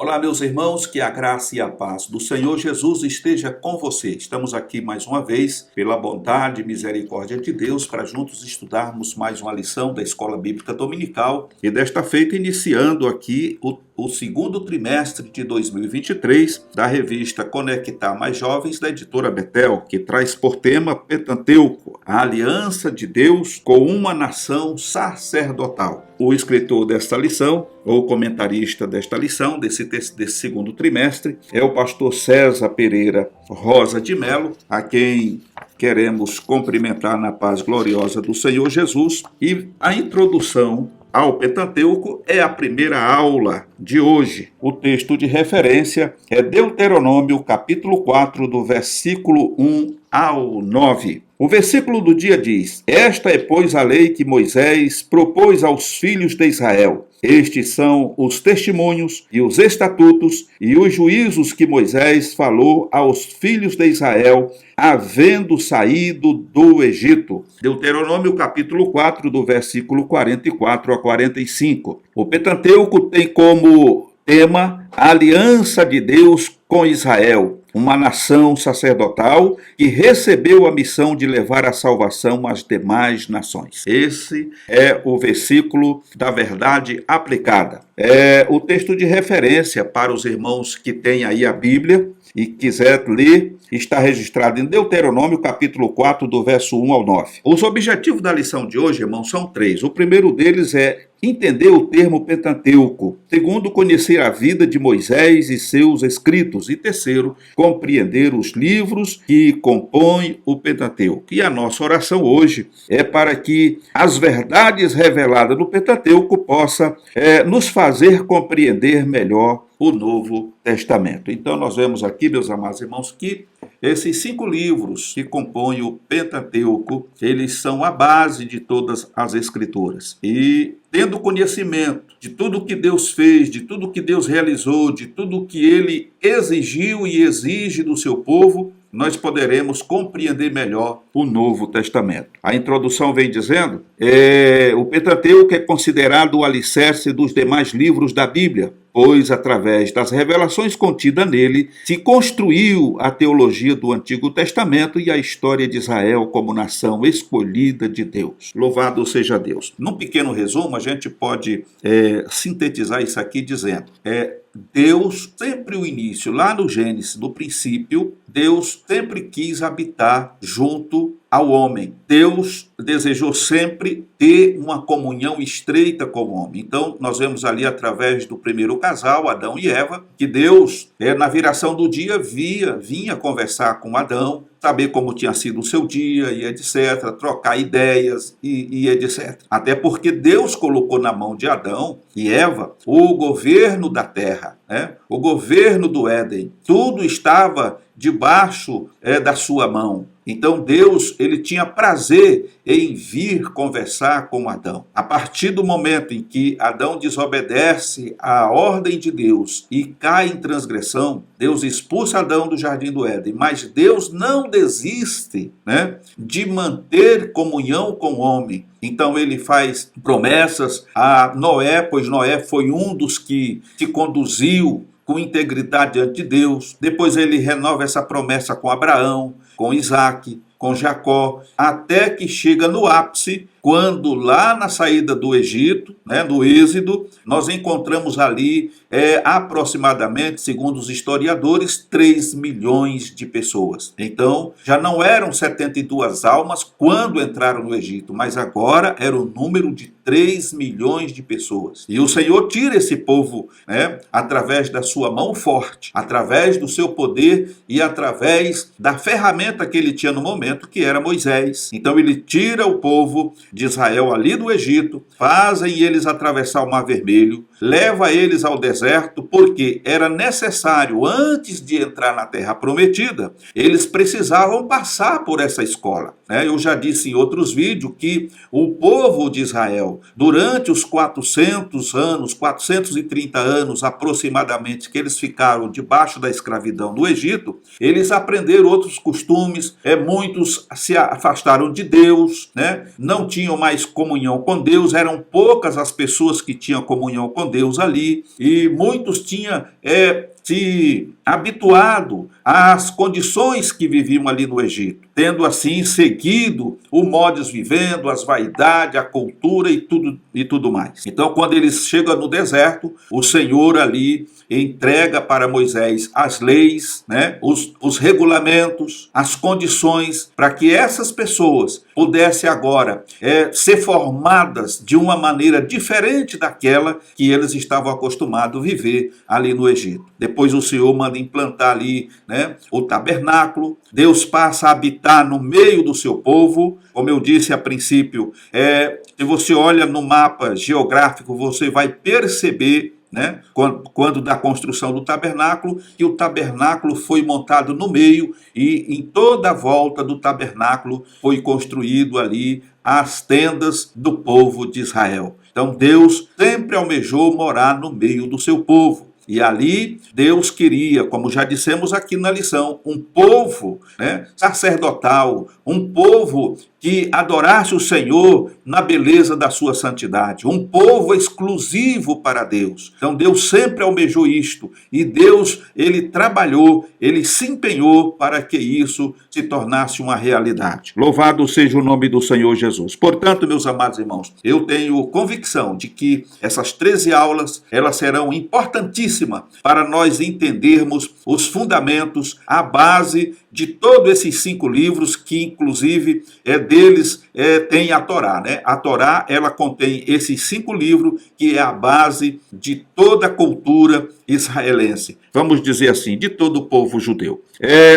Olá, meus irmãos, que a graça e a paz do Senhor Jesus esteja com você. Estamos aqui mais uma vez, pela bondade e misericórdia de Deus, para juntos estudarmos mais uma lição da Escola Bíblica Dominical. E desta feita, iniciando aqui o segundo trimestre de 2023 da revista Conectar Mais Jovens, da editora Betel, que traz por tema Pentateuco, a aliança de Deus com uma nação sacerdotal. O escritor desta lição, ou comentarista desta lição, desse segundo trimestre, é o pastor César Pereira Rosa de Melo, a quem queremos cumprimentar na paz gloriosa do Senhor Jesus. E a introdução ao Pentateuco é a primeira aula de hoje. O texto de referência é Deuteronômio, capítulo 4, do versículo 1 ao 9. O versículo do dia diz: Esta é, pois, a lei que Moisés propôs aos filhos de Israel. Estes são os testemunhos e os estatutos e os juízos que Moisés falou aos filhos de Israel, havendo saído do Egito. Deuteronômio capítulo 4, do versículo 44 a 45. O Pentateuco tem como tema a aliança de Deus com Israel, uma nação sacerdotal que recebeu a missão de levar a salvação às demais nações. Esse é o versículo da verdade aplicada. É o texto de referência para os irmãos que têm aí a Bíblia e quiser ler, está registrado em Deuteronômio capítulo 4, do verso 1 ao 9. Os objetivos da lição de hoje, irmãos, são três. O primeiro deles é entender o termo Pentateuco. Segundo, conhecer a vida de Moisés e seus escritos. E terceiro, compreender os livros que compõem o Pentateuco. E a nossa oração hoje é para que as verdades reveladas no Pentateuco possam nos fazer compreender melhor o Novo Testamento. Então nós vemos aqui, meus amados irmãos, que esses 5 livros que compõem o Pentateuco, eles são a base de todas as Escrituras. E tendo conhecimento de tudo que Deus fez, de tudo que Deus realizou, de tudo que Ele exigiu e exige do seu povo, nós poderemos compreender melhor o Novo Testamento. A introdução vem dizendo, o Pentateuco é considerado o alicerce dos demais livros da Bíblia, pois através das revelações contidas nele se construiu a teologia do Antigo Testamento e a história de Israel como nação escolhida de Deus. Louvado seja Deus. Num pequeno resumo, a gente pode sintetizar isso aqui dizendo, Deus, sempre o início, lá no Gênesis, no princípio, Deus sempre quis habitar junto ao homem. Deus desejou sempre ter uma comunhão estreita com o homem. Então, nós vemos ali através do primeiro casal, Adão e Eva, que Deus, na viração do dia, vinha conversar com Adão, saber como tinha sido o seu dia e etc., trocar ideias e etc. Até porque Deus colocou na mão de Adão e Eva o governo da terra, o governo do Éden. Tudo estava debaixo da sua mão. Então Deus, ele tinha prazer em vir conversar com Adão. A partir do momento em que Adão desobedece à ordem de Deus e cai em transgressão, Deus expulsa Adão do jardim do Éden, mas Deus não desiste, de manter comunhão com o homem. Então ele faz promessas a Noé, pois Noé foi um dos que se conduziu com integridade diante de Deus. Depois ele renova essa promessa com Abraão, com Isaac, com Jacó, até que chega no ápice, quando lá na saída do Egito, no Êxodo, nós encontramos ali aproximadamente, segundo os historiadores, 3 milhões de pessoas. Então, já não eram 72 almas quando entraram no Egito, mas agora era o número de 3 milhões de pessoas. E o Senhor tira esse povo, através da sua mão forte, através do seu poder e através da ferramenta que ele tinha no momento, que era Moisés. Então ele tira o povo de Israel ali do Egito, fazem eles atravessar o Mar Vermelho, leva eles ao deserto, porque era necessário, antes de entrar na Terra Prometida, eles precisavam passar por essa escola. Eu já disse em outros vídeos que o povo de Israel, durante os 430 anos aproximadamente que eles ficaram debaixo da escravidão no Egito, eles aprenderam outros costumes, muitos se afastaram de Deus, não tinham tinham mais comunhão com Deus, eram poucas as pessoas que tinham comunhão com Deus ali, e muitos tinham se habituado às condições que viviam ali no Egito, tendo assim seguido o modus vivendo, as vaidades, a cultura e tudo mais. Então, quando eles chegam no deserto, o Senhor ali entrega para Moisés as leis, né, os regulamentos, as condições para que essas pessoas pudessem agora ser formadas de uma maneira diferente daquela que eles estavam acostumados a viver ali no Egito. Depois o Senhor manda implantar ali, né, o tabernáculo. Deus passa a habitar no meio do seu povo. Como eu disse a princípio, se você olha no mapa geográfico, você vai perceber, né, quando da construção do tabernáculo, que o tabernáculo foi montado no meio e em toda a volta do tabernáculo foi construído ali as tendas do povo de Israel. Então Deus sempre almejou morar no meio do seu povo. E ali Deus queria, como já dissemos aqui na lição, um povo, né, sacerdotal, um povo que adorasse o Senhor na beleza da sua santidade, um povo exclusivo para Deus. Então Deus sempre almejou isto, e Deus, ele trabalhou, ele se empenhou para que isso se tornasse uma realidade. Louvado seja o nome do Senhor Jesus. Portanto, meus amados irmãos, eu tenho convicção de que essas 13 aulas, elas serão importantíssimas para nós entendermos os fundamentos, a base de todos esses 5 livros, que inclusive deles tem a Torá, né? A Torá, ela contém esses 5 livros, que é a base de toda a cultura israelense. Vamos dizer assim, de todo o povo judeu.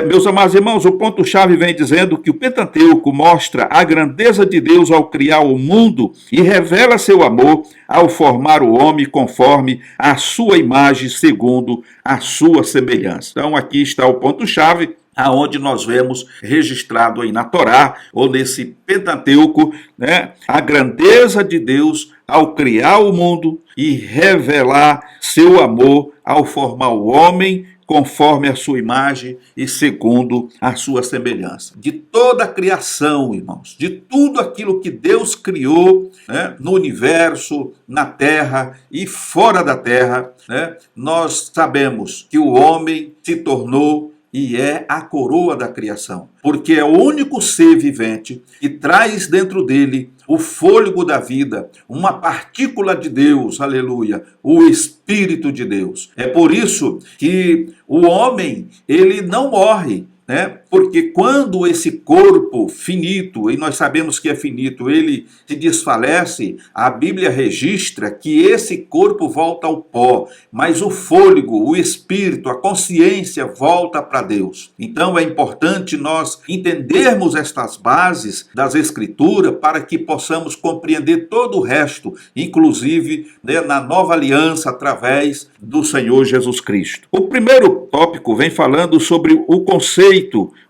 Meus amados irmãos, o ponto-chave vem dizendo que o Pentateuco mostra a grandeza de Deus ao criar o mundo e revela seu amor ao formar o homem conforme a sua imagem, segundo a sua semelhança. Então aqui está o ponto-chave, aonde nós vemos registrado aí na Torá, ou nesse Pentateuco, né, a grandeza de Deus ao criar o mundo e revelar seu amor ao formar o homem conforme a sua imagem e segundo a sua semelhança. De toda a criação, irmãos, de tudo aquilo que Deus criou, né, no universo, na terra e fora da terra, né, nós sabemos que o homem se tornou e é a coroa da criação, porque é o único ser vivente que traz dentro dele o fôlego da vida, uma partícula de Deus, aleluia, o Espírito de Deus. É por isso que o homem, ele não morre, né? Porque quando esse corpo finito, e nós sabemos que é finito, ele se desfalece, a Bíblia registra que esse corpo volta ao pó, mas o fôlego, o espírito, a consciência volta para Deus. Então é importante nós entendermos estas bases das Escrituras para que possamos compreender todo o resto, inclusive, né, na nova aliança através do Senhor Jesus Cristo. O primeiro tópico vem falando sobre o conceito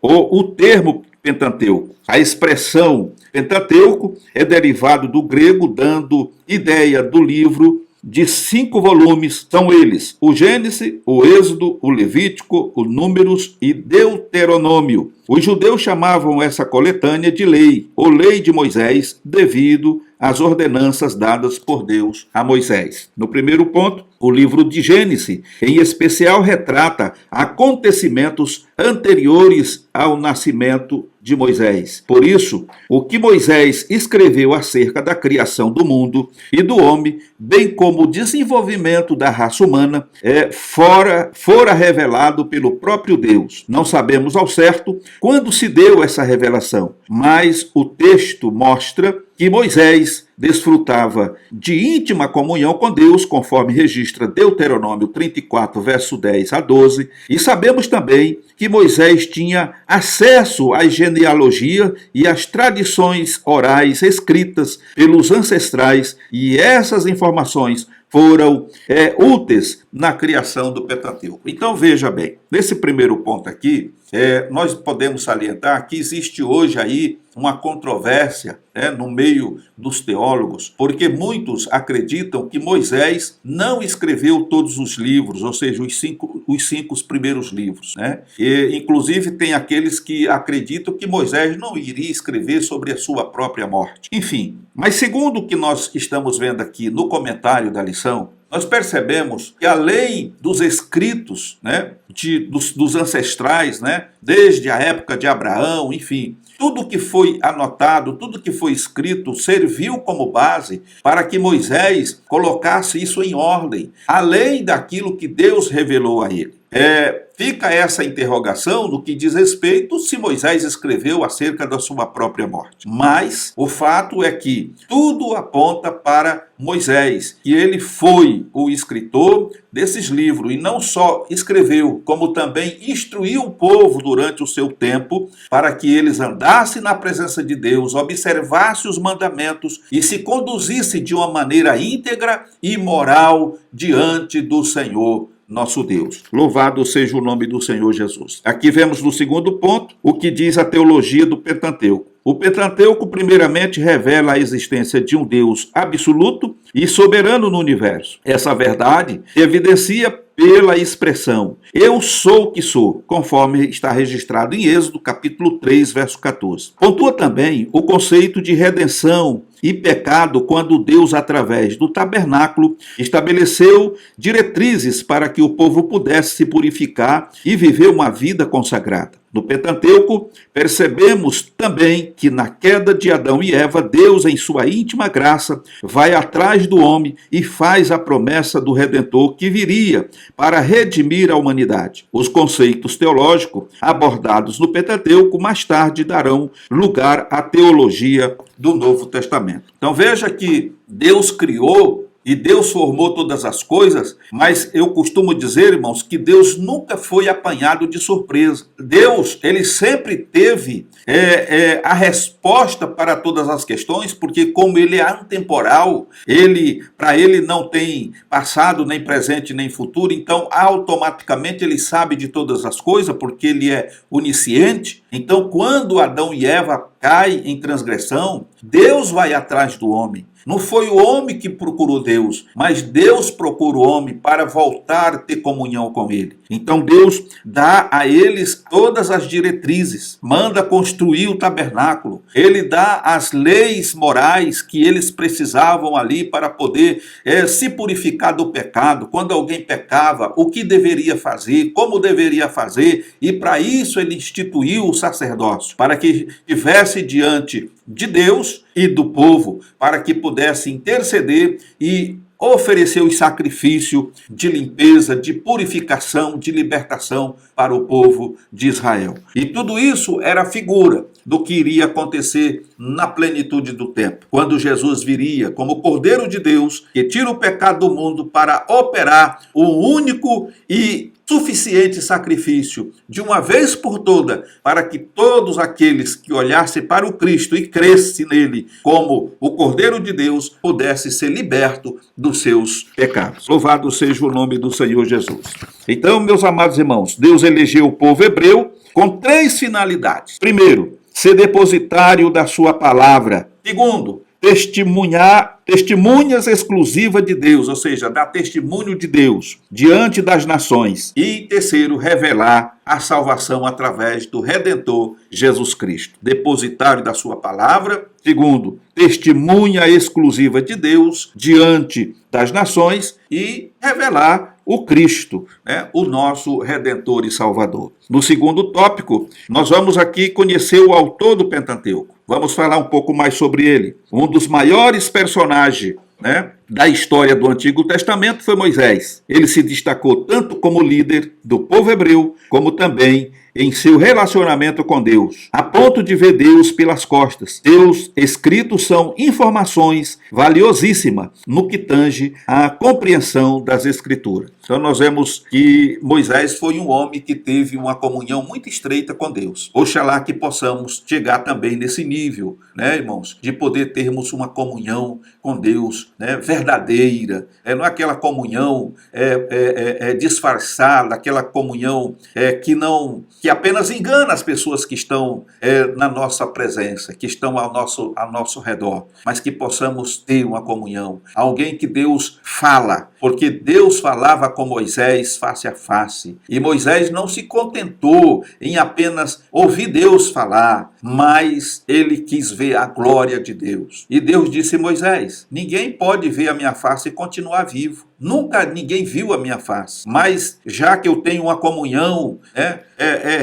ou o termo Pentateuco. A expressão Pentateuco é derivado do grego, dando ideia do livro de 5 volumes. São eles o Gênesis, o Êxodo, o Levítico, o Números e Deuteronômio. Os judeus chamavam essa coletânea de lei, ou lei de Moisés, devido às ordenanças dadas por Deus a Moisés. No primeiro ponto, o livro de Gênesis, em especial, retrata acontecimentos anteriores ao nascimento de Moisés. Por isso, o que Moisés escreveu acerca da criação do mundo e do homem, bem como o desenvolvimento da raça humana, fora revelado pelo próprio Deus. Não sabemos ao certo quando se deu essa revelação, mas o texto mostra que Moisés desfrutava de íntima comunhão com Deus, conforme registra Deuteronômio 34, verso 10 a 12, e sabemos também que Moisés tinha acesso à genealogia e às tradições orais escritas pelos ancestrais, e essas informações foram úteis na criação do Pentateuco. Então veja bem, nesse primeiro ponto aqui, nós podemos salientar que existe hoje aí uma controvérsia no meio dos teólogos, porque muitos acreditam que Moisés não escreveu todos os livros, ou seja, os 5 primeiros livros, né? E, inclusive, tem aqueles que acreditam que Moisés não iria escrever sobre a sua própria morte. Enfim, mas segundo o que nós estamos vendo aqui no comentário da lição, nós percebemos que além dos escritos, né, dos ancestrais, né, desde a época de Abraão, enfim, tudo que foi anotado, tudo que foi escrito serviu como base para que Moisés colocasse isso em ordem, além daquilo que Deus revelou a ele. Fica essa interrogação no que diz respeito se Moisés escreveu acerca da sua própria morte. Mas o fato é que tudo aponta para Moisés, que ele foi o escritor desses livros e não só escreveu, como também instruiu o povo durante o seu tempo para que eles andassem na presença de Deus, observassem os mandamentos e se conduzissem de uma maneira íntegra e moral diante do Senhor nosso Deus. Louvado seja o nome do Senhor Jesus. Aqui vemos no segundo ponto o que diz a teologia do Pentateuco. O Pentateuco, primeiramente, revela a existência de um Deus absoluto e soberano no universo. Essa verdade evidencia pela expressão "eu sou o que sou", conforme está registrado em Êxodo, capítulo 3, verso 14. Pontua também o conceito de redenção e pecado quando Deus, através do tabernáculo, estabeleceu diretrizes para que o povo pudesse se purificar e viver uma vida consagrada. No Pentateuco, percebemos também que na queda de Adão e Eva, Deus, em sua íntima graça, vai atrás do homem e faz a promessa do Redentor que viria para redimir a humanidade. Os conceitos teológicos abordados no Pentateuco mais tarde darão lugar à teologia do Novo Testamento. Então veja que Deus criou e Deus formou todas as coisas, mas eu costumo dizer, irmãos, que Deus nunca foi apanhado de surpresa. Deus, ele sempre teve a resposta para todas as questões, porque como ele é atemporal, para ele não tem passado, nem presente, nem futuro, então automaticamente ele sabe de todas as coisas, porque ele é onisciente. Então quando Adão e Eva caem em transgressão, Deus vai atrás do homem. Não foi o homem que procurou Deus, mas Deus procura o homem para voltar a ter comunhão com ele. Então Deus dá a eles todas as diretrizes, manda construir o tabernáculo, ele dá as leis morais que eles precisavam ali para poder se purificar do pecado. Quando alguém pecava, o que deveria fazer, como deveria fazer, e para isso ele instituiu o sacerdócio, para que estivesse diante de Deus e do povo, para que pudesse interceder e oferecer o sacrifício de limpeza, de purificação, de libertação para o povo de Israel. E tudo isso era figura do que iria acontecer na plenitude do tempo, quando Jesus viria como Cordeiro de Deus, que tira o pecado do mundo para operar o único e suficiente sacrifício, de uma vez por toda, para que todos aqueles que olhassem para o Cristo e crescem nele como o Cordeiro de Deus, pudessem ser libertos dos seus pecados. Louvado seja o nome do Senhor Jesus. Então, meus amados irmãos, Deus elegeu o povo hebreu com 3 finalidades. Primeiro, ser depositário da sua palavra. Segundo, testemunhas exclusivas de Deus, ou seja, dar testemunho de Deus diante das nações. E terceiro, revelar a salvação através do Redentor Jesus Cristo. Depositário da sua palavra. Segundo, testemunha exclusiva de Deus diante das nações e revelar o Cristo, né, o nosso Redentor e Salvador. No segundo tópico, nós vamos aqui conhecer o autor do Pentateuco. Vamos falar um pouco mais sobre ele. Um dos maiores personagens, né, da história do Antigo Testamento foi Moisés. Ele se destacou tanto como líder do povo hebreu, como também em seu relacionamento com Deus, a ponto de ver Deus pelas costas. Seus escritos são informações valiosíssimas no que tange à compreensão das Escrituras. Então nós vemos que Moisés foi um homem que teve uma comunhão muito estreita com Deus. Oxalá que possamos chegar também nesse nível, né, irmãos, de poder termos uma comunhão com Deus, né, verdadeira. Não é aquela comunhão disfarçada, aquela comunhão que não que apenas engana as pessoas que estão na nossa presença, que estão ao nosso redor, mas que possamos ter uma comunhão. Alguém que Deus fala, porque Deus falava com Moisés face a face. E Moisés não se contentou em apenas ouvir Deus falar, mas ele quis ver a glória de Deus. E Deus disse a Moisés: ninguém pode ver a minha face e continuar vivo. Nunca ninguém viu a minha face, mas já que eu tenho uma comunhão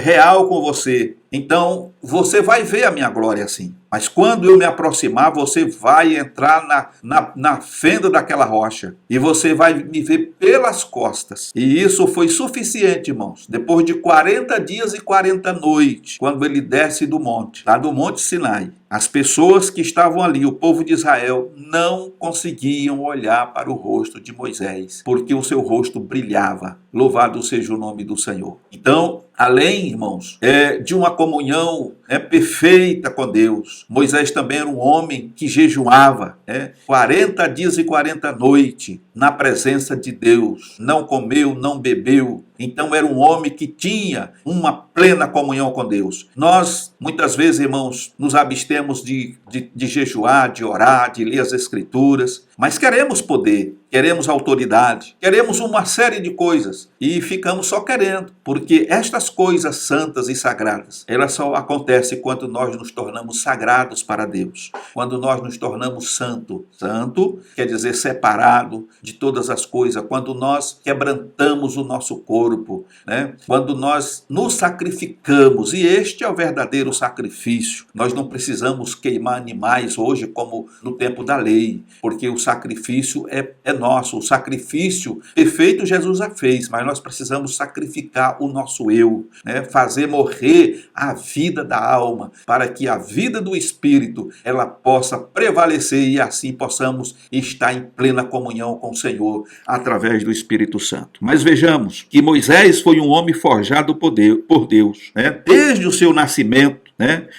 real com você, então você vai ver a minha glória assim. Mas quando eu me aproximar, você vai entrar na fenda daquela rocha e você vai me ver pelas costas. E isso foi suficiente, irmãos. Depois de 40 dias e 40 noites, quando ele desce do monte, lá do Monte Sinai, as pessoas que estavam ali, o povo de Israel, não conseguiam olhar para o rosto de Moisés, porque o seu rosto brilhava. Louvado seja o nome do Senhor. Então, além, irmãos, de uma comunhão perfeita com Deus, Moisés também era um homem que jejuava 40 dias e 40 noites na presença de Deus. Não comeu, não bebeu. Então era um homem que tinha uma plena comunhão com Deus. Nós, muitas vezes, irmãos, nos abstemos de jejuar, de orar, de ler as Escrituras, mas queremos poder, queremos autoridade, queremos uma série de coisas e ficamos só querendo, porque estas coisas santas e sagradas, elas só acontecem quando nós nos tornamos sagrados para Deus, quando nós nos tornamos santo. Santo quer dizer separado de todas as coisas, quando nós quebrantamos o nosso corpo, quando nós nos sacrificamos, e este é o verdadeiro sacrifício. Nós não precisamos queimar animais hoje como no tempo da lei, porque o sacrifício é nosso. O sacrifício perfeito Jesus já fez, mas nós precisamos sacrificar o nosso eu, fazer morrer a vida da alma, para que a vida do Espírito ela possa prevalecer e assim possamos estar em plena comunhão com o Senhor através do Espírito Santo. Mas vejamos que Moisés foi um homem forjado por Deus, desde o seu nascimento.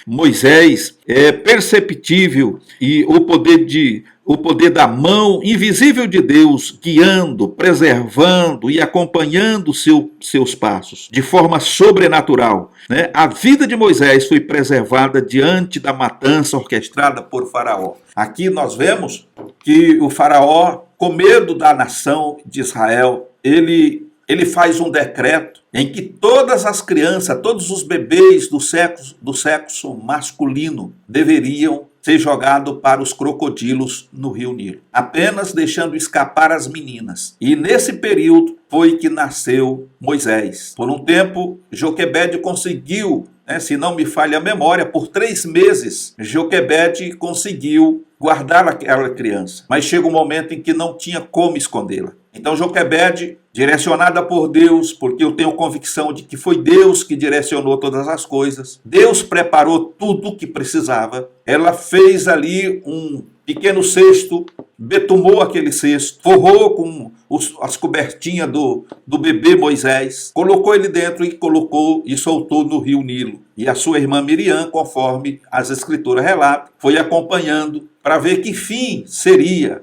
Moisés é perceptível e o poder da mão invisível de Deus guiando, preservando e acompanhando seus passos de forma sobrenatural. A vida de Moisés foi preservada diante da matança orquestrada por Faraó. Aqui nós vemos que o Faraó, com medo da nação de Israel, ele faz um decreto em que todas as crianças, todos os bebês do sexo masculino deveriam ser jogados para os crocodilos no Rio Nilo, apenas deixando escapar as meninas. E nesse período foi que nasceu Moisés. Por um tempo, Joquebede conseguiu, se não me falha a memória, por 3 meses, Joquebede conseguiu guardar aquela criança. Mas chega um momento em que não tinha como escondê-la. Então Joquebede, direcionada por Deus, porque eu tenho convicção de que foi Deus que direcionou todas as coisas, Deus preparou tudo o que precisava, ela fez ali um pequeno cesto, betumou aquele cesto, forrou com as cobertinhas do bebê Moisés, colocou ele dentro e soltou no rio Nilo. E a sua irmã Miriam, conforme as escrituras relatam, foi acompanhando para ver que fim seria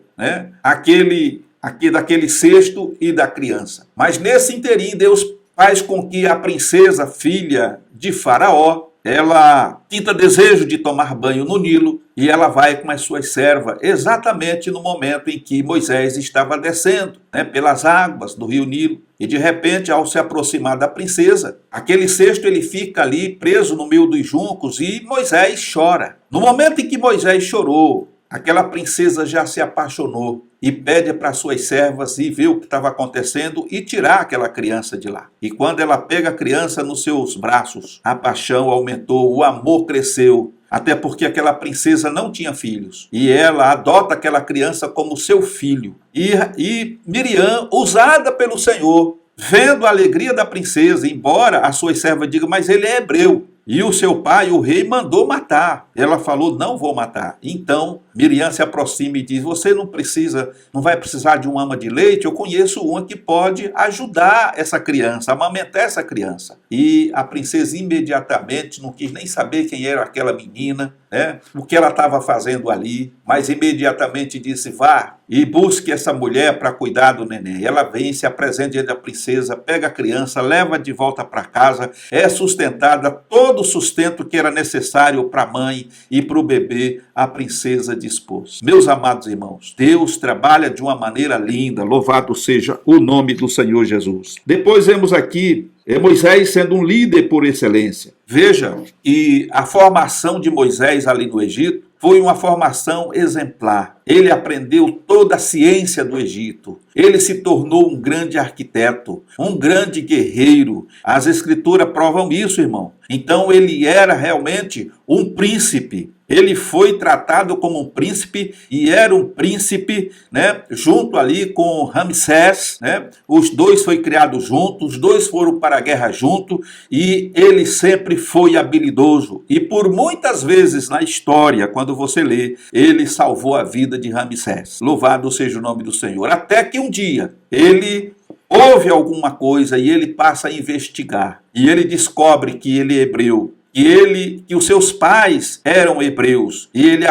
daquele cesto e da criança. Mas nesse interim, Deus faz com que a princesa, filha de Faraó, ela sinta desejo de tomar banho no Nilo e ela vai com as suas servas exatamente no momento em que Moisés estava descendo pelas águas do rio Nilo. E de repente, ao se aproximar da princesa, aquele cesto ele fica ali preso no meio dos juncos e Moisés chora. No momento em que Moisés chorou, aquela princesa já se apaixonou e pede para suas servas ir ver o que estava acontecendo e tirar aquela criança de lá. E quando ela pega a criança nos seus braços, a paixão aumentou, o amor cresceu, até porque aquela princesa não tinha filhos. E ela adota aquela criança como seu filho. E Miriam, usada pelo Senhor, vendo a alegria da princesa, embora a sua serva diga, mas ele é hebreu. E o seu pai, o rei, mandou matar. Ela falou, não vou matar. Então, Miriam se aproxima e diz, você não vai precisar de uma ama de leite, eu conheço uma que pode ajudar essa criança, amamentar essa criança. E a princesa imediatamente não quis nem saber quem era aquela menina, o que ela estava fazendo ali, mas imediatamente disse, vá, e busque essa mulher para cuidar do neném. Ela vem, se apresenta diante da princesa, pega a criança, leva de volta para casa, é sustentada, todo o sustento que era necessário para a mãe e para o bebê, a princesa dispôs. Meus amados irmãos, Deus trabalha de uma maneira linda, louvado seja o nome do Senhor Jesus. Depois vemos aqui Moisés sendo um líder por excelência. Veja, e a formação de Moisés ali no Egito foi uma formação exemplar. Ele aprendeu toda a ciência do Egito. Ele se tornou um grande arquiteto, um grande guerreiro. As escrituras provam isso, irmão. Então ele era realmente um príncipe. Ele foi tratado como um príncipe e era um príncipe, né, junto ali com Ramsés, né? Os dois foram criados juntos, os dois foram para a guerra junto e ele sempre foi habilidoso. E por muitas vezes na história, quando você lê, ele salvou a vida de Ramsés. Louvado seja o nome do Senhor. Até que um dia ele ouve alguma coisa e ele passa a investigar. E ele descobre que ele é hebreu. Que os seus pais eram hebreus, e ele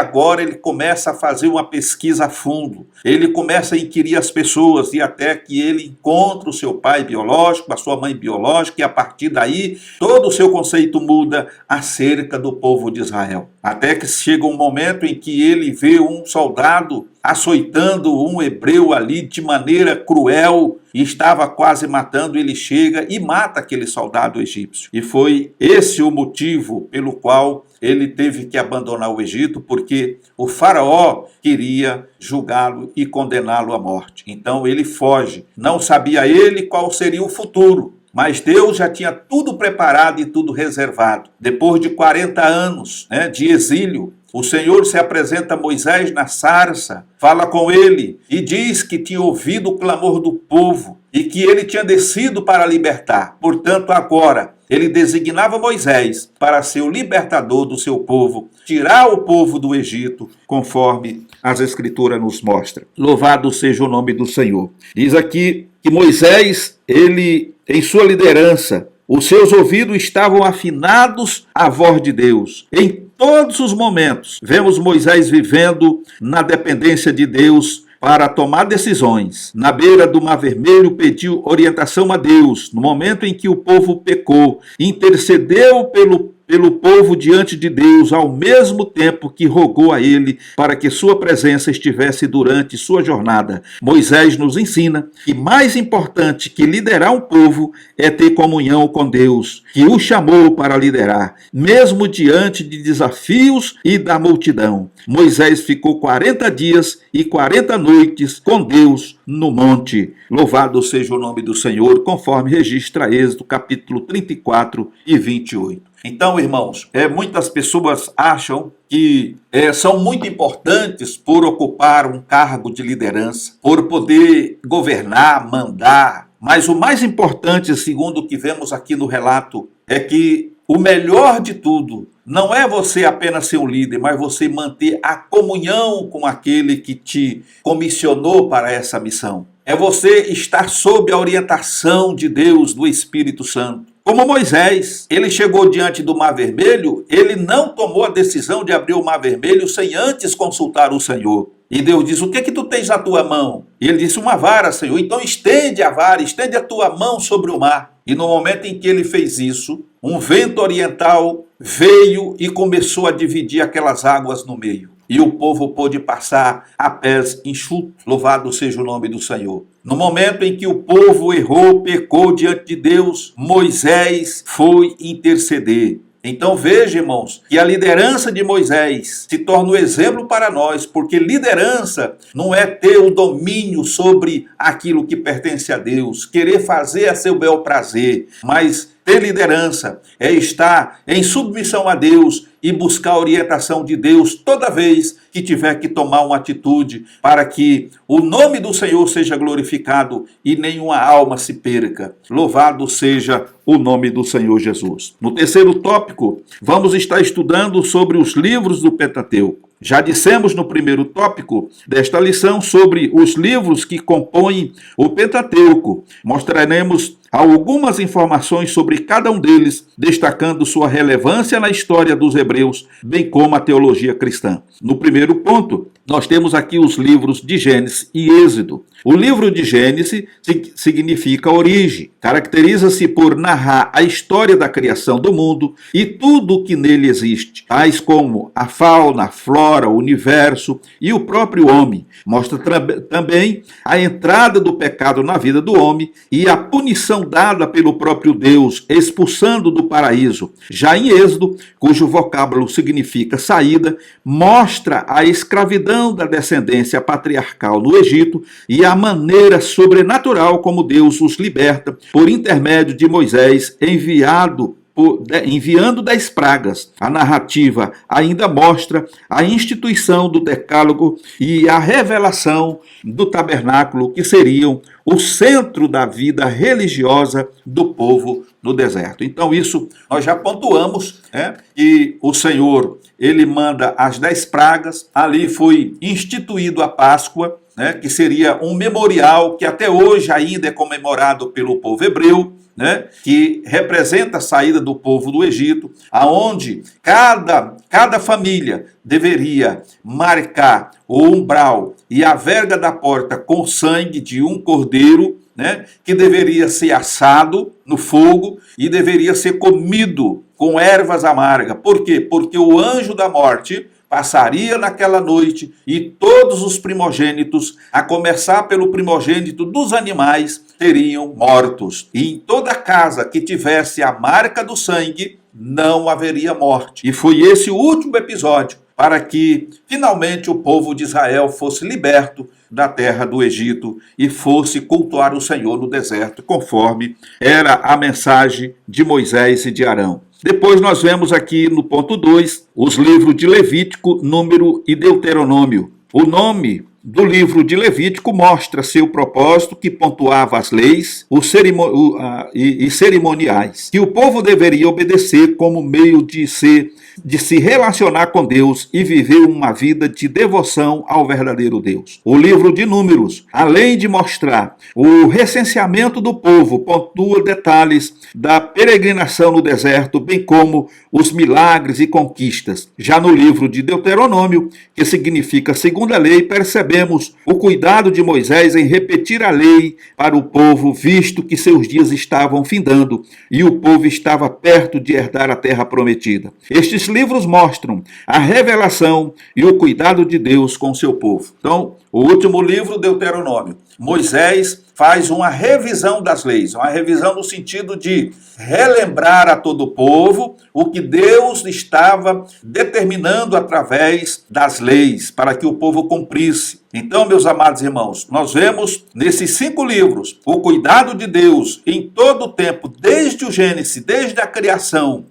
começa a fazer uma pesquisa a fundo, ele começa a inquirir as pessoas, e até que ele encontra o seu pai biológico, a sua mãe biológica, e a partir daí, todo o seu conceito muda acerca do povo de Israel. Até que chega um momento em que ele vê um soldado açoitando um hebreu ali de maneira cruel, e estava quase matando, ele chega e mata aquele soldado egípcio. E foi esse o motivo pelo qual ele teve que abandonar o Egito, porque o faraó queria julgá-lo e condená-lo à morte. Então ele foge. Não sabia ele qual seria o futuro, mas Deus já tinha tudo preparado e tudo reservado. Depois de 40 anos, de exílio, o Senhor se apresenta a Moisés na sarça, fala com ele e diz que tinha ouvido o clamor do povo e que ele tinha descido para libertar. Portanto, agora, ele designava Moisés para ser o libertador do seu povo, tirar o povo do Egito, conforme as Escrituras nos mostram. Louvado seja o nome do Senhor. Diz aqui que Moisés, ele, em sua liderança, os seus ouvidos estavam afinados à voz de Deus. Em todos os momentos, vemos Moisés vivendo na dependência de Deus para tomar decisões. Na beira do Mar Vermelho, pediu orientação a Deus. No momento em que o povo pecou, intercedeu pelo povo diante de Deus, ao mesmo tempo que rogou a ele para que sua presença estivesse durante sua jornada. Moisés nos ensina que mais importante que liderar um povo é ter comunhão com Deus, que o chamou para liderar, mesmo diante de desafios e da multidão. Moisés ficou 40 dias e 40 noites com Deus no monte. Louvado seja o nome do Senhor, conforme registra Êxodo, capítulo 34 e 28. Então, irmãos, muitas pessoas acham que são muito importantes por ocupar um cargo de liderança, por poder governar, mandar. Mas o mais importante, segundo o que vemos aqui no relato, é que o melhor de tudo não é você apenas ser um líder, mas você manter a comunhão com aquele que te comissionou para essa missão. É você estar sob a orientação de Deus, do Espírito Santo. Como Moisés, ele chegou diante do Mar Vermelho, ele não tomou a decisão de abrir o Mar Vermelho sem antes consultar o Senhor. E Deus diz: o que é que tu tens na tua mão? E ele disse: uma vara, Senhor. Então estende a vara, estende a tua mão sobre o mar. E no momento em que ele fez isso, um vento oriental veio e começou a dividir aquelas águas no meio. E o povo pôde passar a pés enxutos. Louvado seja o nome do Senhor. No momento em que o povo errou, pecou diante de Deus, Moisés foi interceder. Então veja, irmãos, que a liderança de Moisés se torna um exemplo para nós, porque liderança não é ter o domínio sobre aquilo que pertence a Deus, querer fazer a seu bel prazer, mas ter liderança é estar em submissão a Deus e buscar a orientação de Deus toda vez que tiver que tomar uma atitude para que o nome do Senhor seja glorificado e nenhuma alma se perca. Louvado seja o nome do Senhor Jesus. No terceiro tópico, vamos estar estudando sobre os livros do Pentateuco. Já dissemos no primeiro tópico desta lição sobre os livros que compõem o Pentateuco. Mostraremos algumas informações sobre cada um deles, destacando sua relevância na história dos hebreus, bem como a teologia cristã. No primeiro ponto, nós temos aqui os livros de Gênesis e Êxodo. O livro de Gênesis significa origem, caracteriza-se por narrar a história da criação do mundo e tudo o que nele existe, tais como a fauna, a flora, o universo e o próprio homem. Mostra também a entrada do pecado na vida do homem e a punição dada pelo próprio Deus, expulsando do paraíso. Já em Êxodo, cujo vocábulo significa saída, mostra a escravidão da descendência patriarcal no Egito e a maneira sobrenatural como Deus os liberta por intermédio de Moisés, enviando 10 pragas. A narrativa ainda mostra a instituição do decálogo e a revelação do tabernáculo, que seriam o centro da vida religiosa do povo no deserto. Então isso nós já pontuamos, e o Senhor, ele manda as 10 pragas, ali foi instituído a Páscoa, que seria um memorial que até hoje ainda é comemorado pelo povo hebreu, que representa a saída do povo do Egito, aonde cada família deveria marcar o umbral e a verga da porta com sangue de um cordeiro, que deveria ser assado no fogo e deveria ser comido com ervas amargas. Por quê? Porque o anjo da morte passaria naquela noite e todos os primogênitos, a começar pelo primogênito dos animais, seriam mortos. E em toda casa que tivesse a marca do sangue, não haveria morte. E foi esse o último episódio para que finalmente o povo de Israel fosse liberto da terra do Egito e fosse cultuar o Senhor no deserto, conforme era a mensagem de Moisés e de Arão. Depois nós vemos aqui no ponto 2, os livros de Levítico, Número e Deuteronômio. O nome do livro de Levítico mostra seu propósito, que pontuava as leis e cerimoniais, que o povo deveria obedecer como meio de se relacionar com Deus e viver uma vida de devoção ao verdadeiro Deus. O livro de Números, além de mostrar o recenseamento do povo, pontua detalhes da peregrinação no deserto, bem como os milagres e conquistas. Já no livro de Deuteronômio, que significa segunda lei, percebemos o cuidado de Moisés em repetir a lei para o povo, visto que seus dias estavam findando e o povo estava perto de herdar a terra prometida. Estes livros mostram a revelação e o cuidado de Deus com seu povo. Então, o último livro, Deuteronômio, Moisés faz uma revisão das leis, uma revisão no sentido de relembrar a todo o povo o que Deus estava determinando através das leis, para que o povo cumprisse. Então, meus amados irmãos, nós vemos nesses 5 livros o cuidado de Deus em todo o tempo, desde o Gênesis, desde a criação,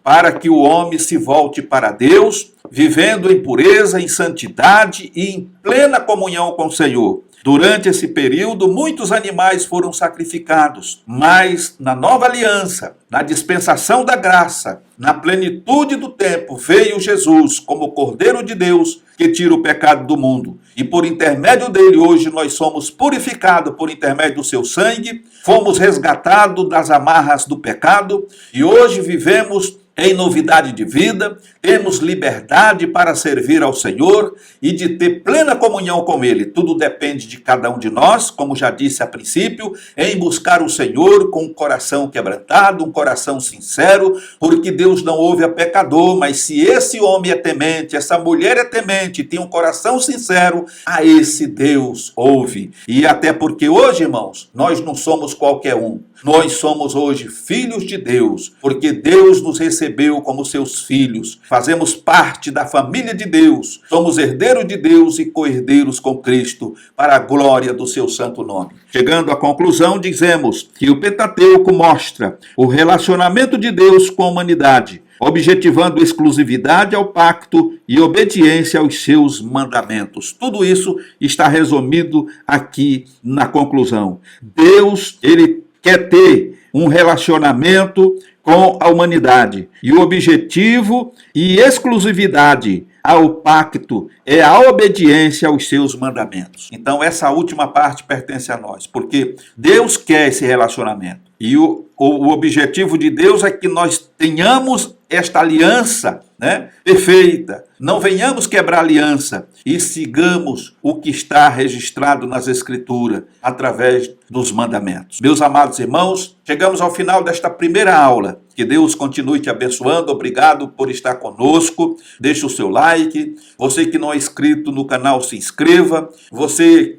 para que o homem se volte para Deus, vivendo em pureza, em santidade e em plena comunhão com o Senhor. Durante esse período, muitos animais foram sacrificados, mas na nova aliança, na dispensação da graça, na plenitude do tempo, veio Jesus como Cordeiro de Deus que tira o pecado do mundo. E por intermédio dele, hoje nós somos purificados por intermédio do seu sangue, fomos resgatados das amarras do pecado e hoje vivemos em novidade de vida, temos liberdade para servir ao Senhor e de ter plena comunhão com Ele. Tudo depende de cada um de nós, como já disse a princípio, em buscar o Senhor com um coração quebrantado, um coração sincero, porque Deus não ouve a pecador, mas se esse homem é temente, essa mulher é temente, tem um coração sincero, a esse Deus ouve. E até porque hoje, irmãos, nós não somos qualquer um. Nós somos hoje filhos de Deus, porque Deus nos recebeu como seus filhos. Fazemos parte da família de Deus. Somos herdeiros de Deus e co-herdeiros com Cristo, para a glória do seu santo nome. Chegando à conclusão, dizemos que o Pentateuco mostra o relacionamento de Deus com a humanidade, objetivando exclusividade ao pacto e obediência aos seus mandamentos. Tudo isso está resumido aqui na conclusão. Deus, ele quer ter um relacionamento com a humanidade. E o objetivo e exclusividade ao pacto é a obediência aos seus mandamentos. Então essa última parte pertence a nós, porque Deus quer esse relacionamento. E o objetivo de Deus é que nós tenhamos esta aliança, né, perfeita. Não venhamos quebrar a aliança e sigamos o que está registrado nas Escrituras através dos mandamentos. Meus amados irmãos, chegamos ao final desta primeira aula. Que Deus continue te abençoando. Obrigado por estar conosco. Deixe o seu like. Você que não é inscrito no canal, se inscreva. Você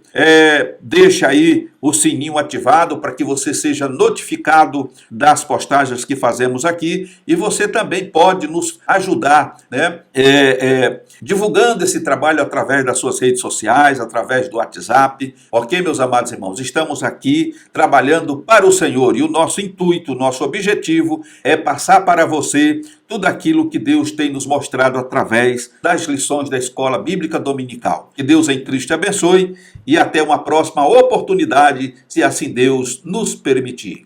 deixa aí o sininho ativado para que você seja notificado das postagens que fazemos aqui. E você também pode nos ajudar, né? Divulgando esse trabalho através das suas redes sociais, através do WhatsApp. Ok, meus amados irmãos? Estamos aqui trabalhando para o Senhor e o nosso intuito, o nosso objetivo é passar para você tudo aquilo que Deus tem nos mostrado através das lições da Escola Bíblica Dominical. Que Deus em Cristo te abençoe e até uma próxima oportunidade, se assim Deus nos permitir.